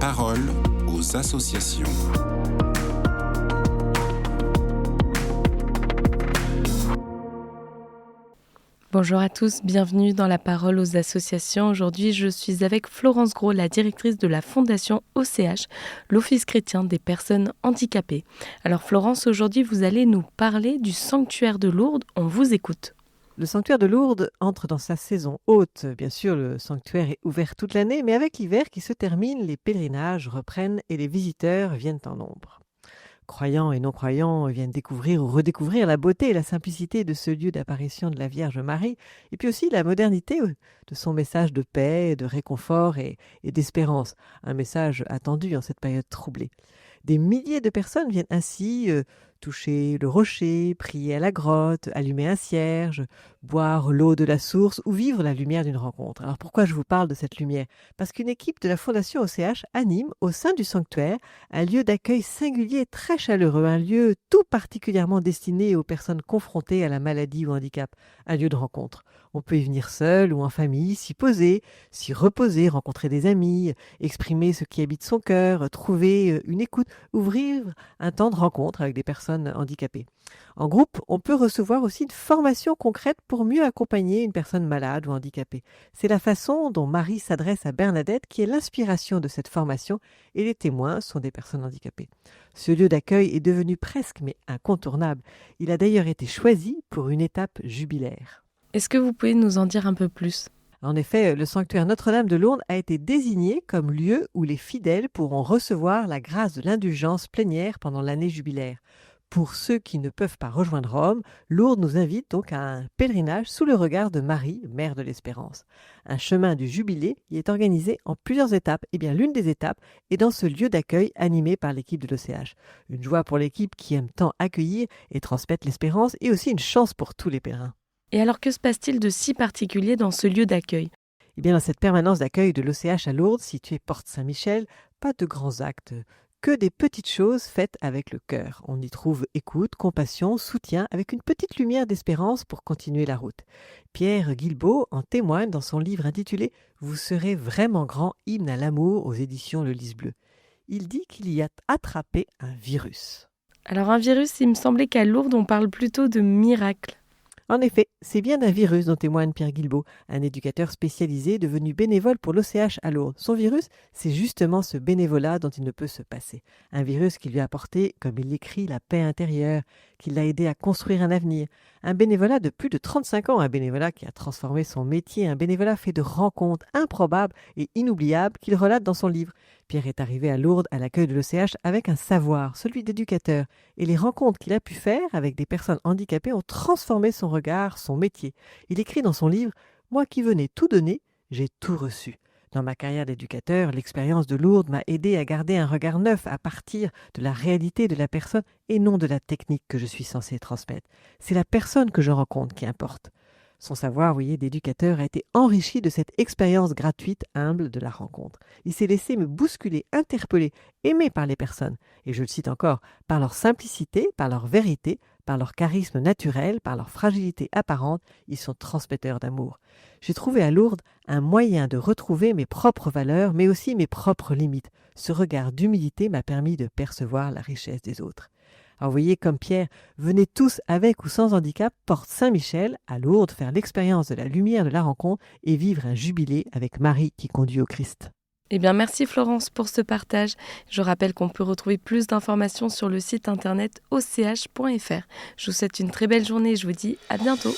parole aux associations. Bonjour à tous, bienvenue dans la parole aux associations. Aujourd'hui, je suis avec Florence Gros, la directrice de la Fondation OCH, l'Office chrétien des personnes handicapées. Alors Florence, aujourd'hui, vous allez nous parler du sanctuaire de Lourdes. On vous écoute. Le sanctuaire de Lourdes entre dans sa saison haute. Bien sûr, le sanctuaire est ouvert toute l'année, mais avec l'hiver qui se termine, les pèlerinages reprennent et les visiteurs viennent en nombre. Croyants et non-croyants viennent découvrir ou redécouvrir la beauté et la simplicité de ce lieu d'apparition de la Vierge Marie, et puis aussi la modernité de son message de paix, de réconfort et d'espérance. Un message attendu en cette période troublée. Des milliers de personnes viennent ainsi toucher le rocher, prier à la grotte, allumer un cierge, boire l'eau de la source ou vivre la lumière d'une rencontre. Alors pourquoi je vous parle de cette lumière ? Parce qu'une équipe de la Fondation OCH anime au sein du sanctuaire un lieu d'accueil singulier, très chaleureux, un lieu tout particulièrement destiné aux personnes confrontées à la maladie ou handicap, un lieu de rencontre. On peut y venir seul ou en famille, s'y poser, s'y reposer, rencontrer des amis, exprimer ce qui habite son cœur, trouver une écoute, ouvrir un temps de rencontre avec des personnes handicapées. En groupe, on peut recevoir aussi une formation concrète pour mieux accompagner une personne malade ou handicapée. C'est la façon dont Marie s'adresse à Bernadette qui est l'inspiration de cette formation et les témoins sont des personnes handicapées. Ce lieu d'accueil est devenu presque mais incontournable. Il a d'ailleurs été choisi pour une étape jubilaire. Est-ce que vous pouvez nous en dire un peu plus ? En effet, le sanctuaire Notre-Dame de Lourdes a été désigné comme lieu où les fidèles pourront recevoir la grâce de l'indulgence plénière pendant l'année jubilaire. Pour ceux qui ne peuvent pas rejoindre Rome, Lourdes nous invite donc à un pèlerinage sous le regard de Marie, mère de l'Espérance. Un chemin du Jubilé y est organisé en plusieurs étapes. Et bien l'une des étapes est dans ce lieu d'accueil animé par l'équipe de l'OCH. Une joie pour l'équipe qui aime tant accueillir et transmettre l'espérance et aussi une chance pour tous les pèlerins. Et alors que se passe-t-il de si particulier dans ce lieu d'accueil ? Eh bien, dans cette permanence d'accueil de l'OCH à Lourdes, située porte Saint-Michel, pas de grands actes, que des petites choses faites avec le cœur. On y trouve écoute, compassion, soutien, avec une petite lumière d'espérance pour continuer la route. Pierre Guilbeault en témoigne dans son livre intitulé « Vous serez vraiment grand, hymne à l'amour » aux éditions Le Lys Bleu. Il dit qu'il y a attrapé un virus. Alors un virus, il me semblait qu'à Lourdes, on parle plutôt de miracle. En effet, c'est bien d'un virus dont témoigne Pierre Guilbeault, un éducateur spécialisé devenu bénévole pour l'OCH à Lourdes. Son virus, c'est justement ce bénévolat dont il ne peut se passer. Un virus qui lui a apporté, comme il l'écrit, la paix intérieure, qui l'a aidé à construire un avenir. Un bénévolat de plus de 35 ans, un bénévolat qui a transformé son métier, un bénévolat fait de rencontres improbables et inoubliables qu'il relate dans son livre. Pierre est arrivé à Lourdes à l'accueil de l'OCH avec un savoir, celui d'éducateur. Et les rencontres qu'il a pu faire avec des personnes handicapées ont transformé son regard, son métier. Il écrit dans son livre « Moi qui venais tout donner, j'ai tout reçu ». Dans ma carrière d'éducateur, l'expérience de Lourdes m'a aidé à garder un regard neuf à partir de la réalité de la personne et non de la technique que je suis censé transmettre. C'est la personne que je rencontre qui importe. Son savoir, d'éducateur a été enrichi de cette expérience gratuite, humble de la rencontre. Il s'est laissé me bousculer, interpeller, aimé par les personnes. Et je le cite encore, par leur simplicité, par leur vérité, par leur charisme naturel, par leur fragilité apparente, ils sont transmetteurs d'amour. J'ai trouvé à Lourdes un moyen de retrouver mes propres valeurs, mais aussi mes propres limites. Ce regard d'humilité m'a permis de percevoir la richesse des autres. Alors vous voyez, comme Pierre, venez tous avec ou sans handicap, porte Saint-Michel à Lourdes, faire l'expérience de la lumière de la rencontre et vivre un jubilé avec Marie qui conduit au Christ. Eh bien, merci Florence pour ce partage. Je rappelle qu'on peut retrouver plus d'informations sur le site internet och.fr. Je vous souhaite une très belle journée et je vous dis à bientôt.